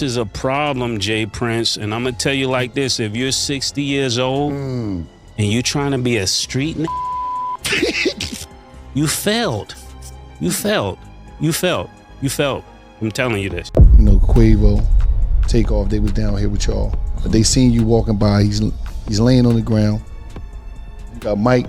this is a problem, Jay Prince, and I'm gonna tell you like this: if you're 60 years old and you're trying to be a street you failed. You failed. You failed. You failed. I'm telling you this. You know, Quavo, Takeoff, they was down here with y'all. But they seen you walking by, he's laying on the ground. You got Mike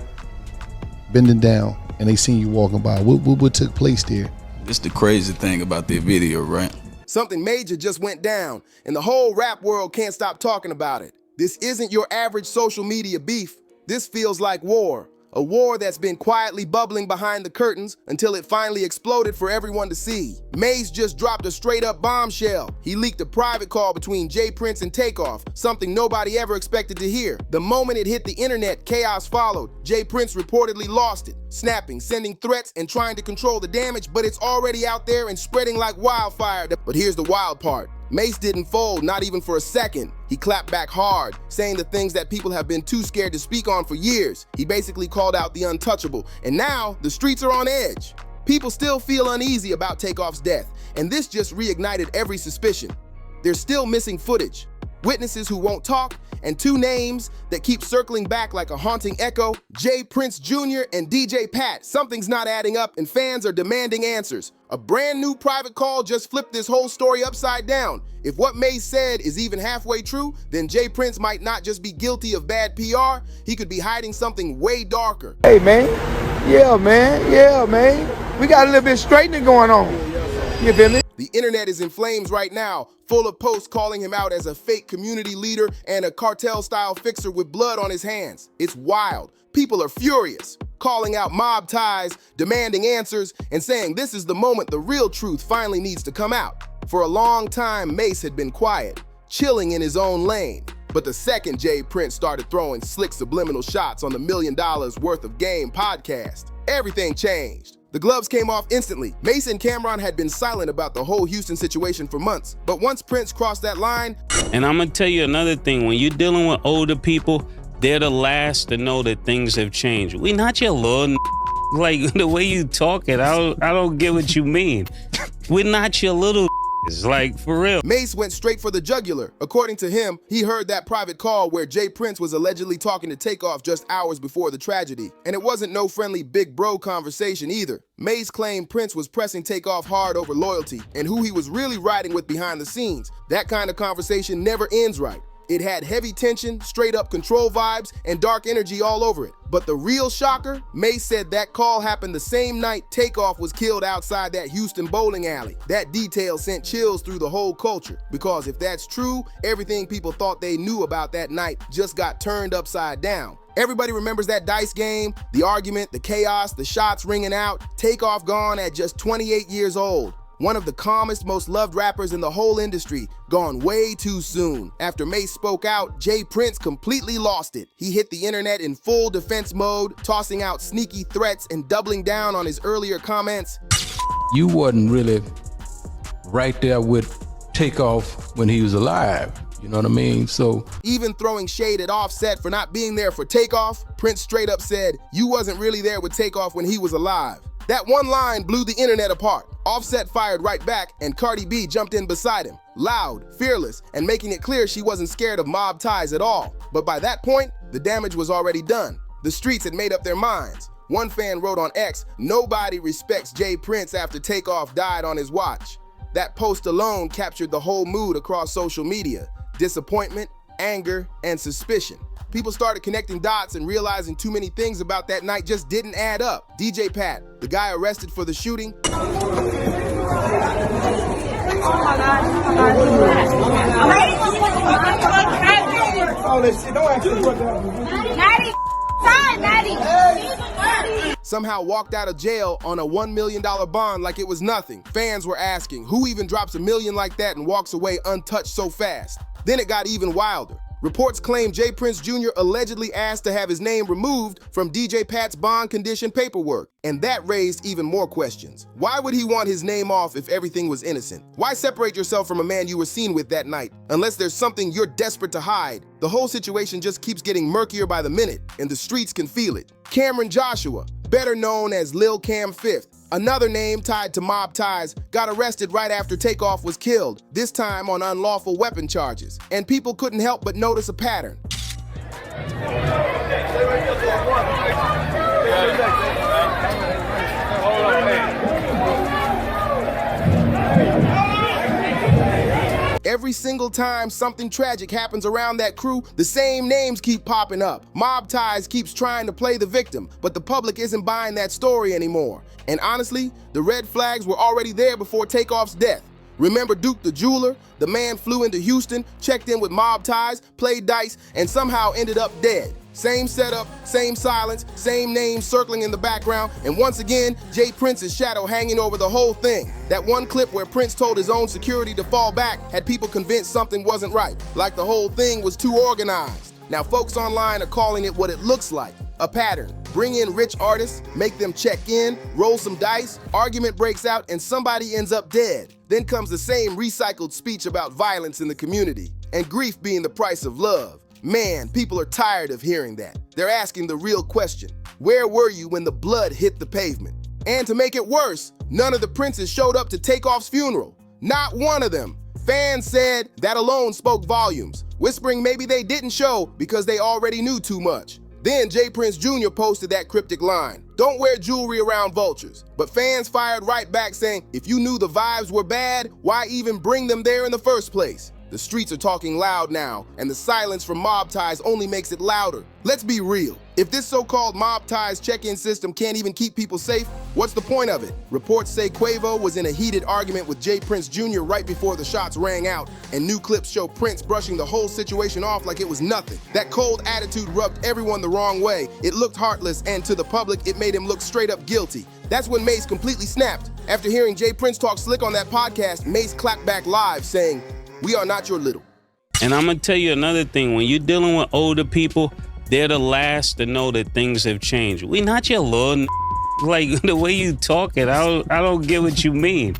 bending down, and they seen you walking by. What took place there? It's the crazy thing about that video, right? Something major just went down, and the whole rap world can't stop talking about it. This isn't your average social media beef. This feels like war. A war that's been quietly bubbling behind the curtains until it finally exploded for everyone to see. Mase just dropped a straight-up bombshell. He leaked a private call between Jay Prince and Takeoff, something nobody ever expected to hear. The moment it hit the internet, chaos followed. Jay Prince reportedly lost it, snapping, sending threats, and trying to control the damage, but it's already out there and spreading like wildfire. But here's the wild part. Mase didn't fold, not even for a second. He clapped back hard, saying the things that people have been too scared to speak on for years. He basically called out the untouchable, and now the streets are on edge. People still feel uneasy about Takeoff's death, and this just reignited every suspicion. There's still missing footage, witnesses who won't talk, and two names that keep circling back like a haunting echo: Jay Prince Jr. and DJ Pat. Something's not adding up, and fans are demanding answers. A brand new private call just flipped this whole story upside down. If what Mase said is even halfway true, then Jay Prince might not just be guilty of bad PR, he could be hiding something way darker. Hey, man. Yeah, man. We got a little bit of straightening going on. You feel me? The internet is in flames right now, full of posts calling him out as a fake community leader and a cartel-style fixer with blood on his hands. It's wild. People are furious, calling out mob ties, demanding answers, and saying this is the moment the real truth finally needs to come out. For a long time, Mase had been quiet, chilling in his own lane. But the second Jay Prince started throwing slick subliminal shots on the $1 Million Worth of Game podcast, everything changed. The gloves came off instantly. Mase and Cameron had been silent about the whole Houston situation for months. But once Prince crossed that line... And I'm gonna tell you another thing. When you're dealing with older people, they're the last to know that things have changed. We not your little like the way you talk it. I don't get what you mean. We're not your little like, for real. Mase went straight for the jugular. According to him, he heard that private call where Jay Prince was allegedly talking to Takeoff just hours before the tragedy. And it wasn't no friendly big bro conversation either. Mase claimed Prince was pressing Takeoff hard over loyalty and who he was really riding with behind the scenes. That kind of conversation never ends right. It had heavy tension, straight up control vibes, and dark energy all over it. But the real shocker, Mase said that call happened the same night Takeoff was killed outside that Houston bowling alley. That detail sent chills through the whole culture, because if that's true, everything people thought they knew about that night just got turned upside down. Everybody remembers that dice game, the argument, the chaos, the shots ringing out. Takeoff gone at just 28 years old. One of the calmest, most loved rappers in the whole industry, gone way too soon. After Mase spoke out, Jay Prince completely lost it. He hit the internet in full defense mode, tossing out sneaky threats and doubling down on his earlier comments. You wasn't really right there with Takeoff when he was alive. You know what I mean? So even throwing shade at Offset for not being there for Takeoff, Prince straight up said, "You wasn't really there with Takeoff when he was alive." That one line blew the internet apart. Offset fired right back, and Cardi B jumped in beside him, loud, fearless, and making it clear she wasn't scared of mob ties at all. But by that point, the damage was already done. The streets had made up their minds. One fan wrote on X, "Nobody respects Jay Prince after Takeoff died on his watch." That post alone captured the whole mood across social media: disappointment, anger, and suspicion. People started connecting dots and realizing too many things about that night just didn't add up. DJ Pat, the guy arrested for the shooting. Somehow walked out of jail on a $1 million bond like it was nothing. Fans were asking, who even drops $1 million like that and walks away untouched so fast? Then it got even wilder. Reports claim Jay Prince Jr. allegedly asked to have his name removed from DJ Pat's bond condition paperwork, and that raised even more questions. Why would he want his name off if everything was innocent? Why separate yourself from a man you were seen with that night, unless there's something you're desperate to hide? The whole situation just keeps getting murkier by the minute, and the streets can feel it. Cameron Joshua, better known as Lil Cam Fifth, Another name tied to mob ties got arrested right after Takeoff was killed, this time on unlawful weapon charges. And people couldn't help but notice a pattern. Every single time something tragic happens around that crew, the same names keep popping up. Mob Ties keeps trying to play the victim, but the public isn't buying that story anymore. And honestly, the red flags were already there before Takeoff's death. Remember Duke the jeweler? The man flew into Houston, checked in with mob ties, played dice, and somehow ended up dead. Same setup, same silence, same names circling in the background, and once again, Jay Prince's shadow hanging over the whole thing. That one clip where Prince told his own security to fall back had people convinced something wasn't right, like the whole thing was too organized. Now folks online are calling it what it looks like, a pattern. Bring in rich artists, make them check in, roll some dice, argument breaks out, and somebody ends up dead. Then comes the same recycled speech about violence in the community, and grief being the price of love. Man, people are tired of hearing that. They're asking the real question. Where were you when the blood hit the pavement? And to make it worse, none of the Princes showed up to Takeoff's funeral. Not one of them. Fans said that alone spoke volumes, whispering maybe they didn't show because they already knew too much. Then Jay Prince Jr. posted that cryptic line, "Don't wear jewelry around vultures." But fans fired right back saying, if you knew the vibes were bad, why even bring them there in the first place? The streets are talking loud now, and the silence from mob ties only makes it louder. Let's be real. If this so-called mob ties check-in system can't even keep people safe, what's the point of it? Reports say Quavo was in a heated argument with Jay Prince Jr. right before the shots rang out, and new clips show Prince brushing the whole situation off like it was nothing. That cold attitude rubbed everyone the wrong way. It looked heartless, and to the public, it made him look straight up guilty. That's when Mase completely snapped. After hearing Jay Prince talk slick on that podcast, Mase clapped back live saying, "We are not your little." And I'm gonna tell you another thing. When you're dealing with older people, they're the last to know that things have changed. We not your little like the way you talk it. I don't get what you mean.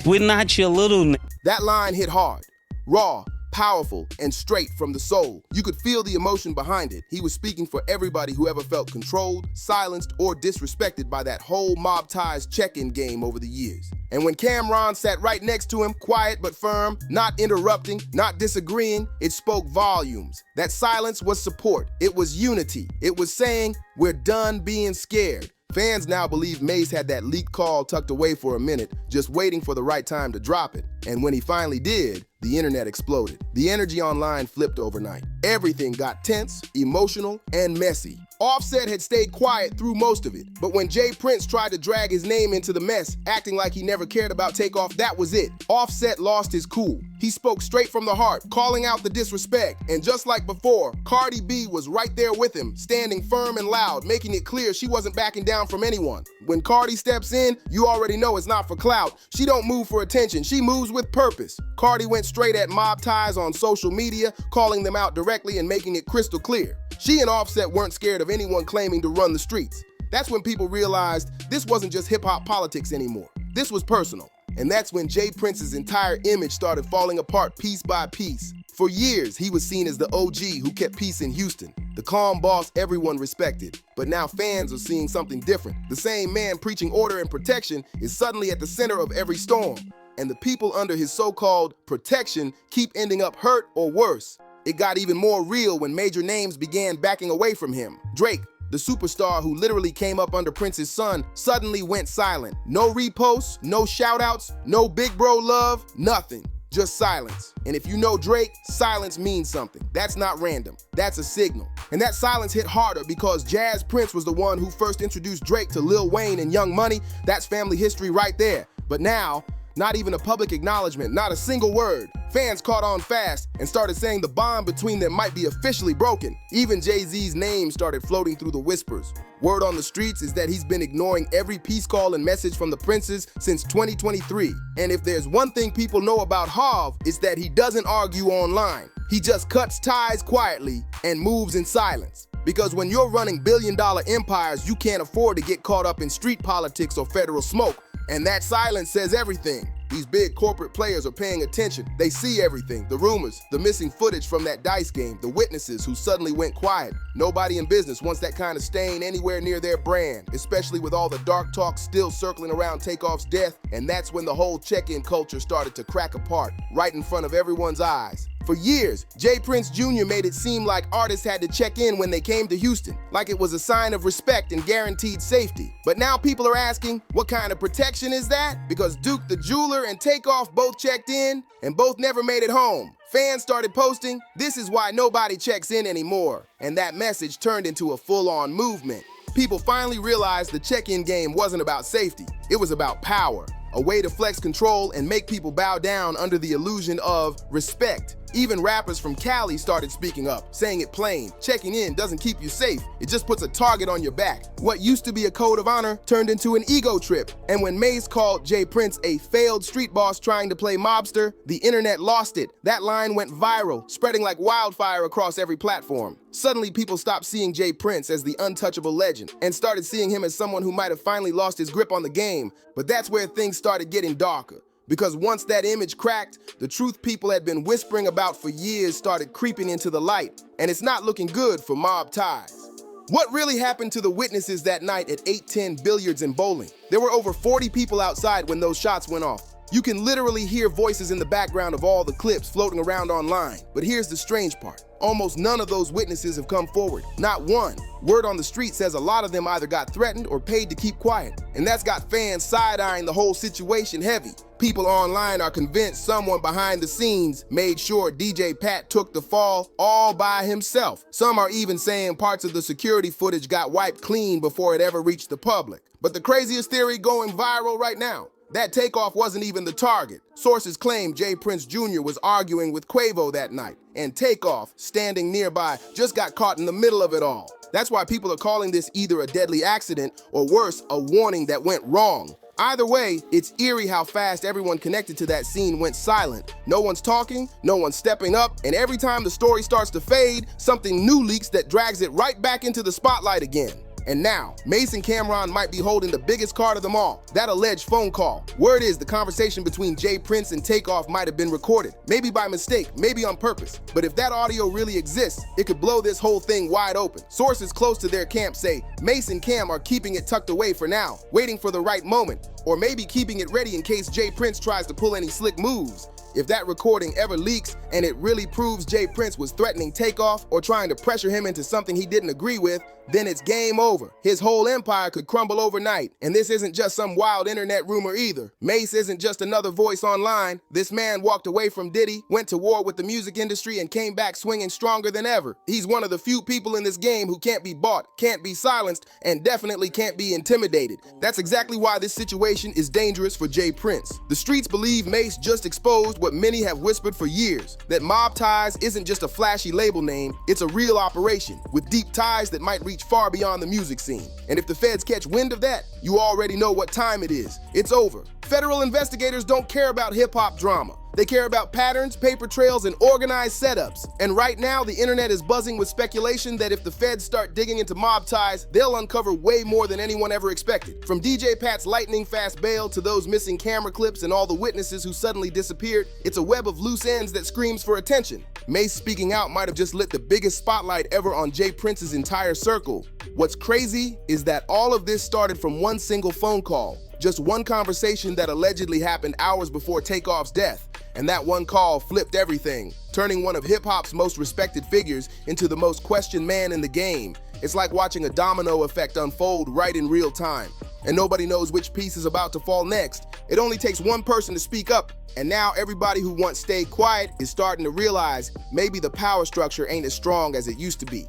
We're not your little. That line hit hard, raw, powerful, and straight from the soul. You could feel the emotion behind it. He was speaking for everybody who ever felt controlled, silenced, or disrespected by that whole mob ties check-in game over the years. And when Cameron sat right next to him, quiet but firm, not interrupting, not disagreeing, it spoke volumes. That silence was support. It was unity. It was saying, we're done being scared. Fans now believe Mase had that leaked call tucked away for a minute, just waiting for the right time to drop it. And when he finally did, the internet exploded. The energy online flipped overnight. Everything got tense, emotional, and messy. Offset had stayed quiet through most of it, but when Jay Prince tried to drag his name into the mess, acting like he never cared about Takeoff, that was it. Offset lost his cool. He spoke straight from the heart, calling out the disrespect, and just like before, Cardi B was right there with him, standing firm and loud, making it clear she wasn't backing down from anyone. When Cardi steps in, you already know it's not for clout. She don't move for attention, she moves with purpose. Cardi went straight at mob ties on social media, calling them out directly and making it crystal clear. She and Offset weren't scared of anyone claiming to run the streets. That's when people realized this wasn't just hip-hop politics anymore. This was personal. And that's when Jay Prince's entire image started falling apart piece by piece. For years, he was seen as the OG who kept peace in Houston, the calm boss everyone respected. But now fans are seeing something different. The same man preaching order and protection is suddenly at the center of every storm. And the people under his so-called protection keep ending up hurt or worse. It got even more real when major names began backing away from him. Drake, the superstar who literally came up under Prince's son, suddenly went silent. No reposts, no shoutouts, no big bro love, nothing. Just silence. And if you know Drake, silence means something. That's not random. That's a signal. And that silence hit harder because Jazz Prince was the one who first introduced Drake to Lil Wayne and Young Money. That's family history right there. But now, not even a public acknowledgement, not a single word. Fans caught on fast and started saying the bond between them might be officially broken. Even Jay-Z's name started floating through the whispers. Word on the streets is that he's been ignoring every peace call and message from the Princes since 2023. And if there's one thing people know about Hav, it's that he doesn't argue online. He just cuts ties quietly and moves in silence. Because when you're running billion-dollar empires, you can't afford to get caught up in street politics or federal smoke. And that silence says everything. These big corporate players are paying attention. They see everything, the rumors, the missing footage from that dice game, the witnesses who suddenly went quiet. Nobody in business wants that kind of stain anywhere near their brand, especially with all the dark talk still circling around Takeoff's death. And that's when the whole check-in culture started to crack apart, right in front of everyone's eyes. For years, J. Prince Jr. made it seem like artists had to check in when they came to Houston, like it was a sign of respect and guaranteed safety. But now people are asking, what kind of protection is that? Because Duke the Jeweler and Takeoff both checked in, and both never made it home. Fans started posting, "This is why nobody checks in anymore." And that message turned into a full-on movement. People finally realized the check-in game wasn't about safety, it was about power. A way to flex control and make people bow down under the illusion of respect. Even rappers from Cali started speaking up, saying it plain. Checking in doesn't keep you safe, it just puts a target on your back. What used to be a code of honor turned into an ego trip. And when Mase called J. Prince a failed street boss trying to play mobster, the internet lost it. That line went viral, spreading like wildfire across every platform. Suddenly people stopped seeing J. Prince as the untouchable legend and started seeing him as someone who might have finally lost his grip on the game. But that's where things started getting darker. Because once that image cracked, the truth people had been whispering about for years started creeping into the light, and it's not looking good for mob ties. What really happened to the witnesses that night at 810 Billiards and Bowling? There were over 40 people outside when those shots went off. You can literally hear voices in the background of all the clips floating around online. But here's the strange part. Almost none of those witnesses have come forward. Not one. Word on the street says a lot of them either got threatened or paid to keep quiet. And that's got fans side-eyeing the whole situation heavy. People online are convinced someone behind the scenes made sure DJ Pat took the fall all by himself. Some are even saying parts of the security footage got wiped clean before it ever reached the public. But the craziest theory going viral right now, that Takeoff wasn't even the target. Sources claim J. Prince Jr. was arguing with Quavo that night, and Takeoff, standing nearby, just got caught in the middle of it all. That's why people are calling this either a deadly accident or worse, a warning that went wrong. Either way, it's eerie how fast everyone connected to that scene went silent. No one's talking, no one's stepping up, and every time the story starts to fade, something new leaks that drags it right back into the spotlight again. And now, Mase and Cameron might be holding the biggest card of them all, that alleged phone call. Word is the conversation between J. Prince and Takeoff might have been recorded, maybe by mistake, maybe on purpose. But if that audio really exists, it could blow this whole thing wide open. Sources close to their camp say Mase and Cam are keeping it tucked away for now, waiting for the right moment, or maybe keeping it ready in case J. Prince tries to pull any slick moves. If that recording ever leaks and it really proves J. Prince was threatening Takeoff or trying to pressure him into something he didn't agree with, then it's game over. His whole empire could crumble overnight. And this isn't just some wild internet rumor either. Mase isn't just another voice online. This man walked away from Diddy, went to war with the music industry, and came back swinging stronger than ever. He's one of the few people in this game who can't be bought, can't be silenced, and definitely can't be intimidated. That's exactly why this situation is dangerous for J. Prince. The streets believe Mase just exposed what many have whispered for years, that Mob Ties isn't just a flashy label name, it's a real operation with deep ties that might reach far beyond the music scene. And if the feds catch wind of that, you already know what time it is. It's over. Federal investigators don't care about hip-hop drama. They care about patterns, paper trails, and organized setups. And right now, the internet is buzzing with speculation that if the feds start digging into Mob Ties, they'll uncover way more than anyone ever expected. From DJ Pat's lightning-fast bail to those missing camera clips and all the witnesses who suddenly disappeared, it's a web of loose ends that screams for attention. Mase speaking out might have just lit the biggest spotlight ever on J. Prince's entire circle. What's crazy is that all of this started from one single phone call. Just one conversation that allegedly happened hours before Takeoff's death. And that one call flipped everything, turning one of hip-hop's most respected figures into the most questioned man in the game. It's like watching a domino effect unfold right in real time. And nobody knows which piece is about to fall next. It only takes one person to speak up, and now everybody who once stayed quiet is starting to realize maybe the power structure ain't as strong as it used to be.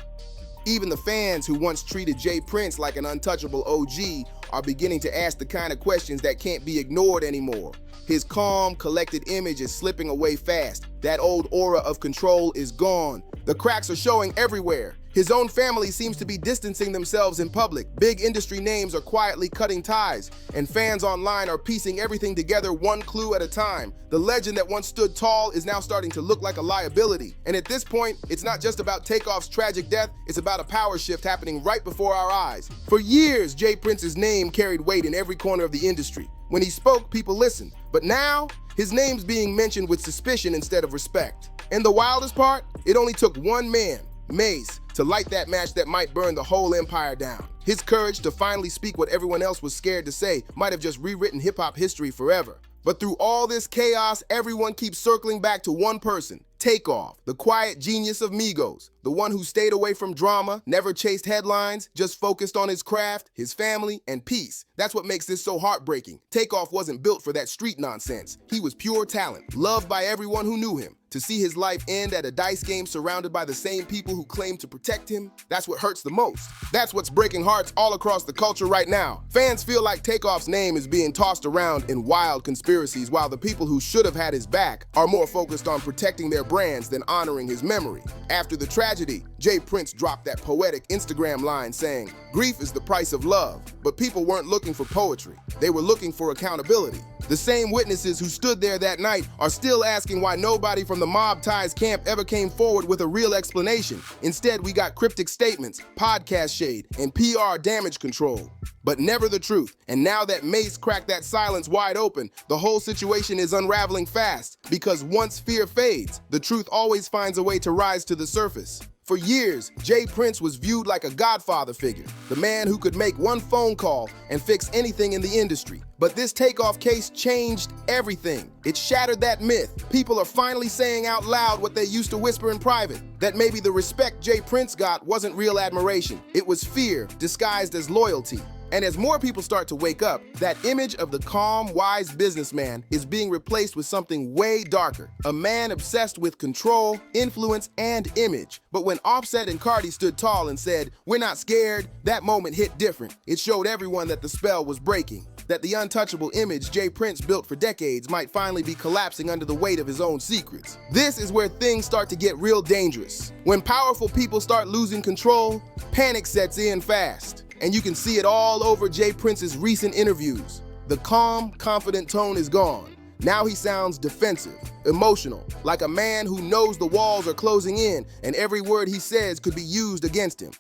Even the fans who once treated J. Prince like an untouchable OG are beginning to ask the kind of questions that can't be ignored anymore. His calm, collected image is slipping away fast. That old aura of control is gone. The cracks are showing everywhere. His own family seems to be distancing themselves in public. Big industry names are quietly cutting ties, and fans online are piecing everything together one clue at a time. The legend that once stood tall is now starting to look like a liability. And at this point, it's not just about Takeoff's tragic death, it's about a power shift happening right before our eyes. For years, J. Prince's name carried weight in every corner of the industry. When he spoke, people listened. But now, his name's being mentioned with suspicion instead of respect. And the wildest part, it only took one man, Mase, to light that match that might burn the whole empire down. His courage to finally speak what everyone else was scared to say might have just rewritten hip-hop history forever. But through all this chaos, everyone keeps circling back to one person, Takeoff, the quiet genius of Migos, the one who stayed away from drama, never chased headlines, just focused on his craft, his family, and peace. That's what makes this so heartbreaking. Takeoff wasn't built for that street nonsense. He was pure talent, loved by everyone who knew him. To see his life end at a dice game surrounded by the same people who claim to protect him, that's what hurts the most. That's what's breaking hearts all across the culture right now. Fans feel like Takeoff's name is being tossed around in wild conspiracies, while the people who should have had his back are more focused on protecting their brands than honoring his memory. After the tragedy, J. Prince dropped that poetic Instagram line saying, "Grief is the price of love." But people weren't looking for poetry. They were looking for accountability. The same witnesses who stood there that night are still asking why nobody from the mob ties camp ever came forward with a real explanation. Instead, we got cryptic statements, podcast shade, and PR damage control. But never the truth. And now that Mase cracked that silence wide open, the whole situation is unraveling fast. Because once fear fades, the truth always finds a way to rise to the surface. For years, J. Prince was viewed like a godfather figure, the man who could make one phone call and fix anything in the industry. But this Takeoff case changed everything. It shattered that myth. People are finally saying out loud what they used to whisper in private, that maybe the respect J. Prince got wasn't real admiration. It was fear disguised as loyalty. And as more people start to wake up, that image of the calm, wise businessman is being replaced with something way darker. A man obsessed with control, influence, and image. But when Offset and Cardi stood tall and said, "We're not scared," that moment hit different. It showed everyone that the spell was breaking. That the untouchable image J. Prince built for decades might finally be collapsing under the weight of his own secrets. This is where things start to get real dangerous. When powerful people start losing control, panic sets in fast. And you can see it all over J. Prince's recent interviews. The calm, confident tone is gone. Now he sounds defensive, emotional, like a man who knows the walls are closing in and every word he says could be used against him.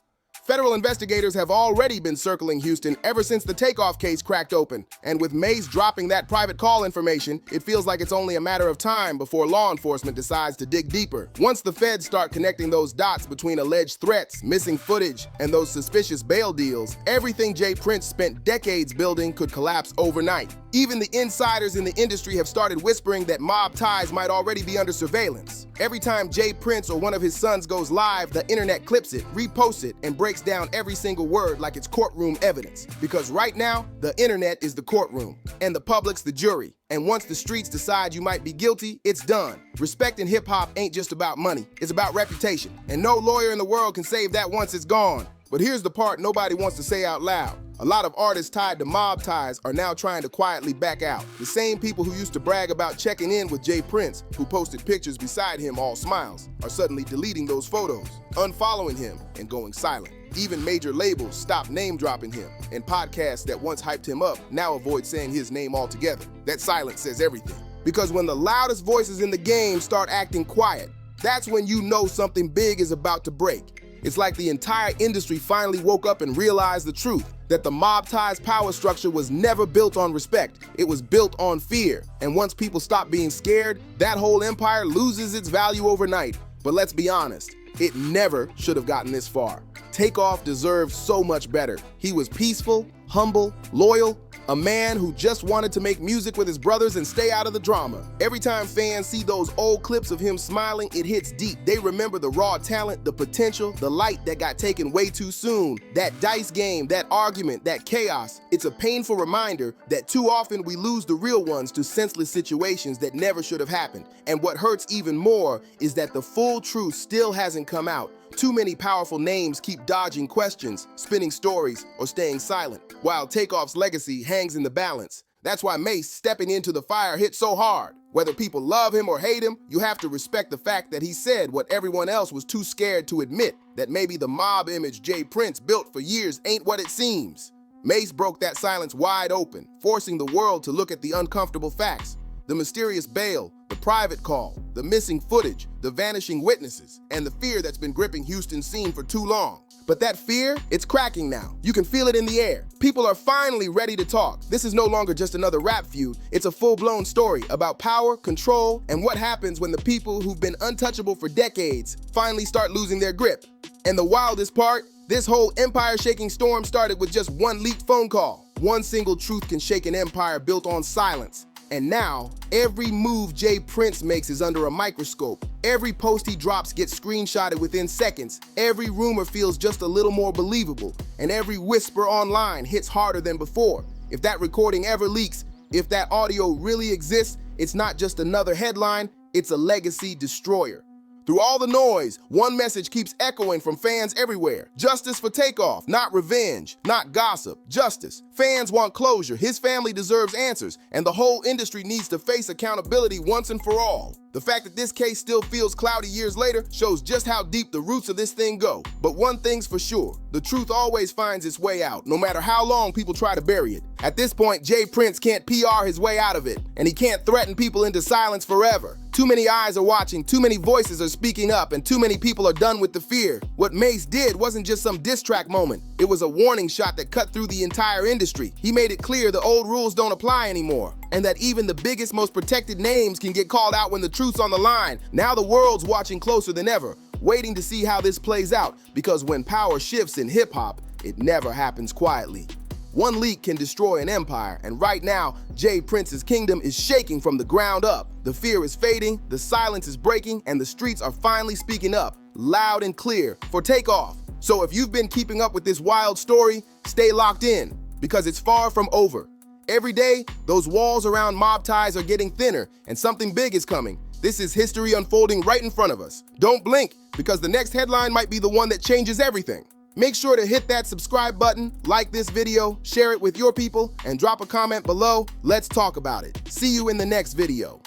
Federal investigators have already been circling Houston ever since the Takeoff case cracked open. And with Mase dropping that private call information, it feels like it's only a matter of time before law enforcement decides to dig deeper. Once the feds start connecting those dots between alleged threats, missing footage, and those suspicious bail deals, everything J. Prince spent decades building could collapse overnight. Even the insiders in the industry have started whispering that mob ties might already be under surveillance. Every time J. Prince or one of his sons goes live, the internet clips it, reposts it, and breaks down every single word like it's courtroom evidence. Because right now, the internet is the courtroom, and the public's the jury. And once the streets decide you might be guilty, it's done. Respect in hip-hop ain't just about money, it's about reputation. And no lawyer in the world can save that once it's gone. But here's the part nobody wants to say out loud. A lot of artists tied to mob ties are now trying to quietly back out. The same people who used to brag about checking in with J. Prince, who posted pictures beside him all smiles, are suddenly deleting those photos, unfollowing him, and going silent. Even major labels stopped name-dropping him, and podcasts that once hyped him up now avoid saying his name altogether. That silence says everything. Because when the loudest voices in the game start acting quiet, that's when you know something big is about to break. It's like the entire industry finally woke up and realized the truth, that the mob ties power structure was never built on respect. It was built on fear. And once people stop being scared, that whole empire loses its value overnight. But let's be honest, it never should have gotten this far. Takeoff deserved so much better. He was peaceful, humble, loyal, a man who just wanted to make music with his brothers and stay out of the drama. Every time fans see those old clips of him smiling, it hits deep. They remember the raw talent, the potential, the light that got taken way too soon. That dice game, that argument, that chaos. It's a painful reminder that too often we lose the real ones to senseless situations that never should have happened. And what hurts even more is that the full truth still hasn't come out. Too many powerful names keep dodging questions, spinning stories, or staying silent, while Takeoff's legacy hangs in the balance. That's why Mase stepping into the fire hit so hard. Whether people love him or hate him, you have to respect the fact that he said what everyone else was too scared to admit, that maybe the mob image Jay Prince built for years ain't what it seems. Mase broke that silence wide open, forcing the world to look at the uncomfortable facts. The mysterious bail, the private call, the missing footage, the vanishing witnesses, and the fear that's been gripping Houston's scene for too long. But that fear, it's cracking now. You can feel it in the air. People are finally ready to talk. This is no longer just another rap feud. It's a full-blown story about power, control, and what happens when the people who've been untouchable for decades finally start losing their grip. And the wildest part, this whole empire-shaking storm started with just one leaked phone call. One single truth can shake an empire built on silence. And now, every move Jay Prince makes is under a microscope. Every post he drops gets screenshotted within seconds. Every rumor feels just a little more believable. And every whisper online hits harder than before. If that recording ever leaks, if that audio really exists, it's not just another headline, it's a legacy destroyer. Through all the noise, one message keeps echoing from fans everywhere. Justice for Takeoff, not revenge, not gossip, justice. Fans want closure, his family deserves answers, and the whole industry needs to face accountability once and for all. The fact that this case still feels cloudy years later shows just how deep the roots of this thing go. But one thing's for sure, the truth always finds its way out, no matter how long people try to bury it. At this point, Jay Prince can't PR his way out of it, and he can't threaten people into silence forever. Too many eyes are watching, too many voices are speaking up, and too many people are done with the fear. What Mase did wasn't just some diss track moment. It was a warning shot that cut through the entire industry. He made it clear the old rules don't apply anymore, and that even the biggest, most protected names can get called out when the truth's on the line. Now the world's watching closer than ever, waiting to see how this plays out, because when power shifts in hip-hop, it never happens quietly. One leak can destroy an empire, and right now, Jay Prince's kingdom is shaking from the ground up. The fear is fading, the silence is breaking, and the streets are finally speaking up, loud and clear, for Takeoff. So if you've been keeping up with this wild story, stay locked in, because it's far from over. Every day, those walls around mob ties are getting thinner, and something big is coming. This is history unfolding right in front of us. Don't blink, because the next headline might be the one that changes everything. Make sure to hit that subscribe button, like this video, share it with your people, and drop a comment below. Let's talk about it. See you in the next video.